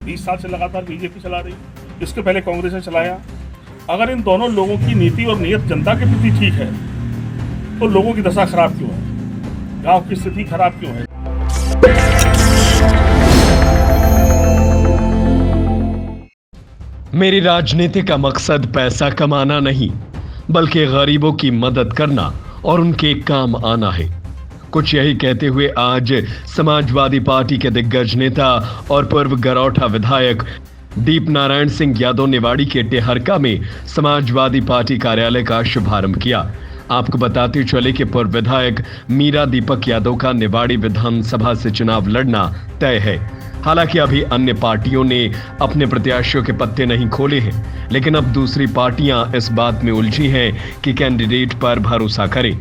20 साल से लगातार बीजेपी चला रही है, इसके पहले कांग्रेस ने चलाया। अगर इन दोनों लोगों की नीति और नीयत जनता के प्रति ठीक है तो लोगों की दशा खराब क्यों है, गांव की स्थिति खराब क्यों है? मेरी राजनीति का मकसद पैसा कमाना नहीं, बल्कि गरीबों की मदद करना और उनके काम आना है। कुछ यही कहते हुए आज समाजवादी पार्टी के दिग्गज नेता और पूर्व गरौठा विधायक दीप नारायण सिंह यादव निवाड़ी के टेहरका में समाजवादी पार्टी कार्यालय का शुभारंभ किया। आपको बताते चले कि पूर्व विधायक मीरा दीपक यादव का निवाड़ी विधानसभा से चुनाव लड़ना तय है। हालांकि अभी अन्य पार्टियों ने अपने प्रत्याशियों के पत्ते नहीं खोले हैं, लेकिन अब दूसरी पार्टियां इस बात में उलझी हैं कि कैंडिडेट पर भरोसा करें।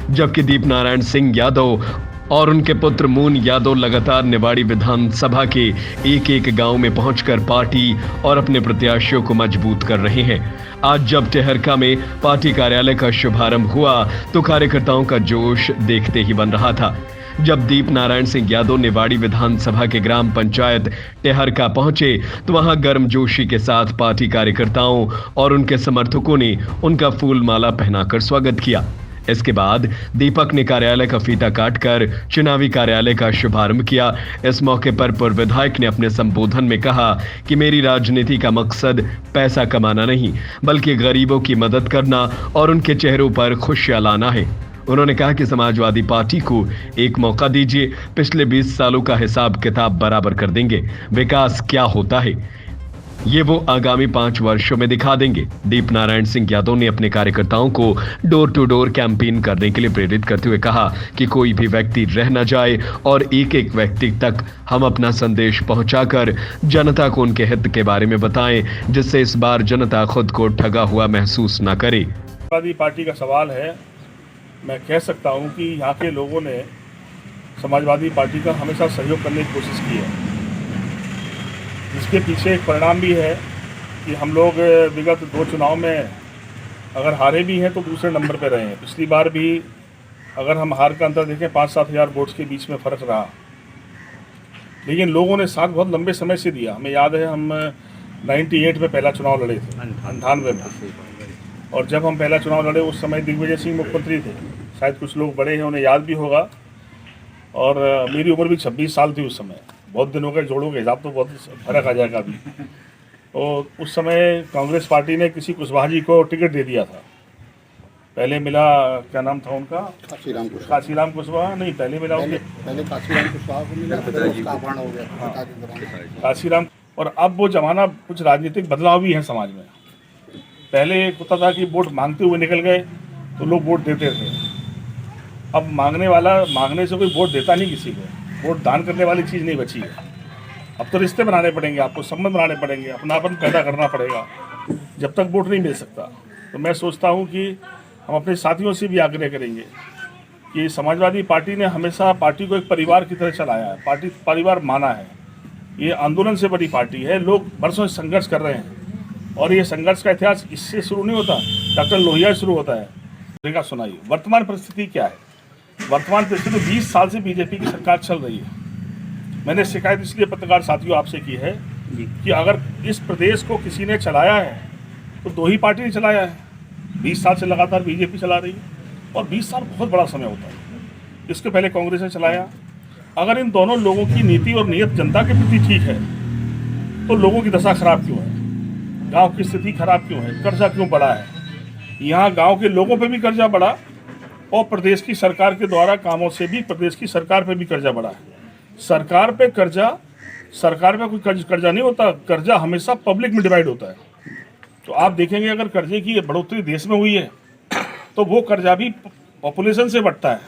जबकि दीप नारायण सिंह यादव और उनके पुत्र मून यादव लगातार निवाड़ी विधानसभा के एक एक गांव में पहुंचकर पार्टी और अपने प्रत्याशियों को मजबूत कर रहे हैं। आज जब टेहरका में पार्टी कार्यालय का शुभारंभ हुआ तो कार्यकर्ताओं का जोश देखते ही बन रहा था। जब दीप नारायण सिंह यादव निवाड़ी विधानसभा के ग्राम पंचायत टेहरका पहुंचे तो वहां गर्मजोशी के साथ पार्टी कार्यकर्ताओं और उनके समर्थकों ने उनका फूल माला पहनाकर स्वागत किया। इसके बाद दीपक ने कार्यालय का फीता काटकर चुनावी कार्यालय का शुभारंभ किया। इस मौके पर पूर्व विधायक ने अपने संबोधन में कहा कि मेरी राजनीति का मकसद पैसा कमाना नहीं, बल्कि गरीबों की मदद करना और उनके चेहरों पर खुशियां लाना है। उन्होंने कहा कि समाजवादी पार्टी को एक मौका दीजिए, पिछले 20 सालों का हिसाब किताब बराबर कर देंगे। विकास क्या होता है ये वो आगामी 5 वर्षों में दिखा देंगे। दीप नारायण सिंह यादव ने अपने कार्यकर्ताओं को डोर टू डोर कैंपेन करने के लिए प्रेरित करते हुए कहा कि कोई भी व्यक्ति रह न जाए और एक एक व्यक्ति तक हम अपना संदेश पहुंचाकर जनता को उनके हित के बारे में बताएं, जिससे इस बार जनता खुद को ठगा हुआ महसूस न करे। समाजवादी पार्टी का सवाल है, मैं कह सकता हूं कि यहाँ के लोगों ने समाजवादी पार्टी का हमेशा सहयोग करने की कोशिश की है। इसके पीछे एक परिणाम भी है कि हम लोग विगत 2 चुनाव में अगर हारे भी हैं तो दूसरे नंबर पर रहे हैं। पिछली बार भी अगर हम हार का अंतर देखें 5-7 हज़ार वोट्स के बीच में फ़र्क रहा, लेकिन लोगों ने साथ बहुत लंबे समय से दिया। हमें याद है हम 98 में पहला चुनाव लड़े थे, 98 में, और जब हम पहला चुनाव लड़े उस समय दिग्विजय सिंह मुख्यमंत्री थे। शायद कुछ लोग बड़े हैं उन्हें याद भी होगा, और मेरी उम्र भी 26 साल थी उस समय। बहुत दिनों के जोड़ों के हिसाब तो बहुत फर्क आ जाएगा अभी। तो उस समय कांग्रेस पार्टी ने किसी कुशवाहा जी को टिकट दे दिया था। पहले मिला, क्या नाम था उनका, काशीराम कुशवाहा नहीं, पहले मिला पहले काशीराम कुशवाहा को मिला, फिर उसका अपहरण हो गया काशीराम। और अब वो जमाना, कुछ राजनीतिक बदलाव भी हैं समाज में। पहले एक होता था कि वोट मांगते हुए निकल गए तो लोग वोट देते थे। अब मांगने से कोई वोट देता नहीं किसी को। वोट दान करने वाली चीज़ नहीं बची है। अब तो रिश्ते बनाने पड़ेंगे, आपको संबंध बनाने पड़ेंगे, अपनापन पैदा करना पड़ेगा, जब तक वोट नहीं मिल सकता। तो मैं सोचता हूँ कि हम अपने साथियों से भी आग्रह करेंगे कि समाजवादी पार्टी ने हमेशा पार्टी को एक परिवार की तरह चलाया है, पार्टी परिवार माना है। ये आंदोलन से बड़ी पार्टी है, लोग बरसों से संघर्ष कर रहे हैं, और ये संघर्ष का इतिहास इससे शुरू नहीं होता, डॉक्टर लोहिया शुरू होता है। सुनाइए वर्तमान परिस्थिति क्या है। वर्तमान परिस्थिति 20 साल से बीजेपी की सरकार चल रही है। मैंने शिकायत इसलिए पत्रकार साथियों आपसे की है कि अगर इस प्रदेश को किसी ने चलाया है तो 2 ही पार्टी ने चलाया है। 20 साल से लगातार बीजेपी चला रही है, और 20 साल बहुत बड़ा समय होता है। इसके पहले कांग्रेस ने चलाया। अगर इन दोनों लोगों की नीति और नीयत जनता के प्रति ठीक है तो लोगों की दशा खराब क्यों है, गाँव की स्थिति खराब क्यों है, कर्जा क्यों बढ़ा है। यहाँ गाँव के लोगों पर भी कर्जा बढ़ा, और प्रदेश की सरकार के द्वारा कामों से भी प्रदेश की सरकार पे भी कर्जा बढ़ा है। सरकार पे कोई कर्जा नहीं होता, कर्जा हमेशा पब्लिक में डिवाइड होता है। तो आप देखेंगे अगर कर्जे की बढ़ोतरी देश में हुई है तो वो कर्जा भी पॉपुलेशन से बढ़ता है,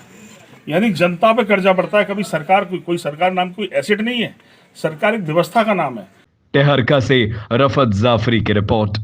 यानी जनता पे कर्जा बढ़ता है। कभी सरकार कोई सरकार नाम कोई एसेट नहीं है, सरकार एक व्यवस्था का नाम है। टेहरका से रफत जाफरी की रिपोर्ट।